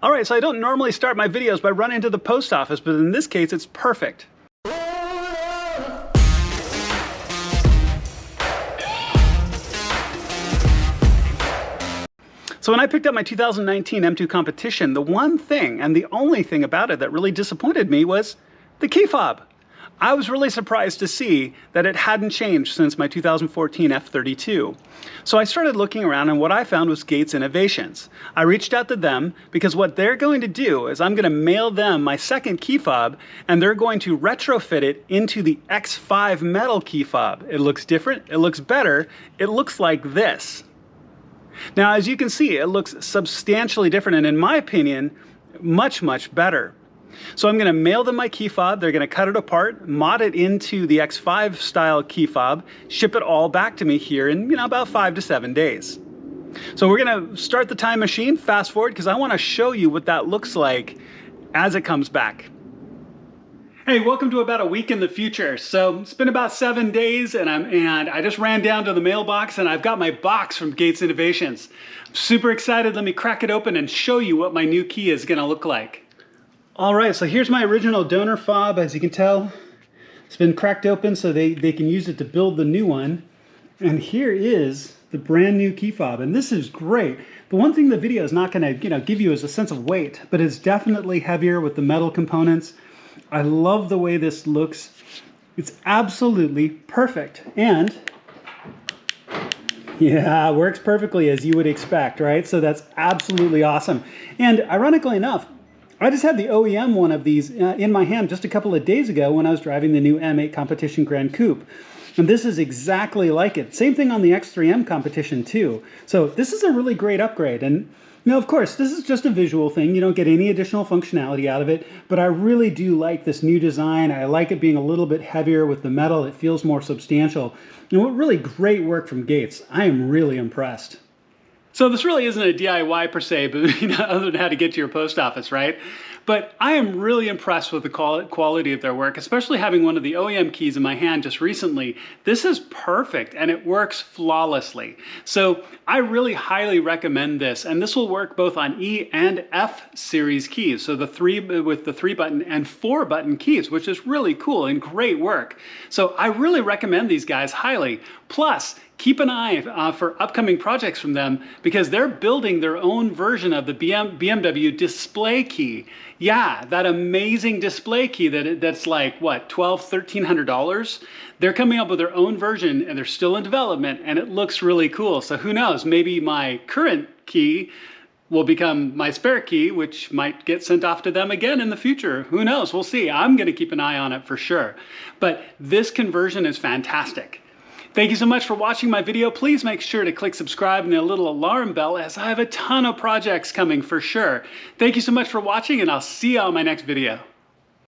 Alright, so I don't normally start my videos by running to the post office, but in this case it's perfect. So when I picked up my 2019 M2 Competition, the one thing and the only thing about it that really disappointed me was the key fob. I was really surprised to see that it hadn't changed since my 2014 F32. So I started looking around, and what I found was Gates Innovations. I reached out to them because what they're going to do is I'm going to mail them my second key fob, and they're going to retrofit it into the X5 metal key fob. It looks different, it looks better, it looks like this. Now, as you can see, it looks substantially different, and in my opinion, much better. So I'm going to mail them my key fob, they're going to cut it apart, mod it into the X5 style key fob, ship it all back to me here in about 5 to 7 days. So we're going to start the time machine, fast forward, because I want to show you what that looks like as it comes back. Hey, welcome to about a week in the future. So it's been about 7 days, and I just ran down to the mailbox and I've got my box from Gates Innovations. I'm super excited. Let me crack it open and show you what my new key is going to look like. All right, so here's my original donor fob. As you can tell, it's been cracked open so they can use it to build the new one. And here is the brand new key fob, and this is great. The one thing the video is not going to give you is a sense of weight, but it's definitely heavier with the metal components. I love the way this looks. It's absolutely perfect. And yeah, it works perfectly as you would expect, right? So that's absolutely awesome. And ironically enough, I just had the OEM one of these in my hand just a couple of days ago when I was driving the new M8 Competition Grand Coupe. And this is exactly like it. Same thing on the X3M Competition too. So this is a really great upgrade. And of course, this is just a visual thing. You don't get any additional functionality out of it, but I really do like this new design. I like it being a little bit heavier with the metal. It feels more substantial. And really great work from Gates. I am really impressed. So this really isn't a DIY per se, but other than how to get to your post office, right? But I am really impressed with the quality of their work, especially having one of the OEM keys in my hand just recently. This is perfect and it works flawlessly. So I really highly recommend this, and this will work both on E and F series keys. So the 3-button and 4-button keys, which is really cool and great work. So I really recommend these guys highly. Plus, keep an eye for upcoming projects from them because they're building their own version of the BMW display key. Yeah, that amazing display key that's like, what, $1,200, $1,300? They're coming up with their own version and they're still in development and it looks really cool. So who knows, maybe my current key will become my spare key, which might get sent off to them again in the future. Who knows, we'll see. I'm gonna keep an eye on it for sure. But this conversion is fantastic. Thank you so much for watching my video. Please make sure to click subscribe and the little alarm bell as I have a ton of projects coming for sure. Thank you so much for watching, and I'll see you on my next video.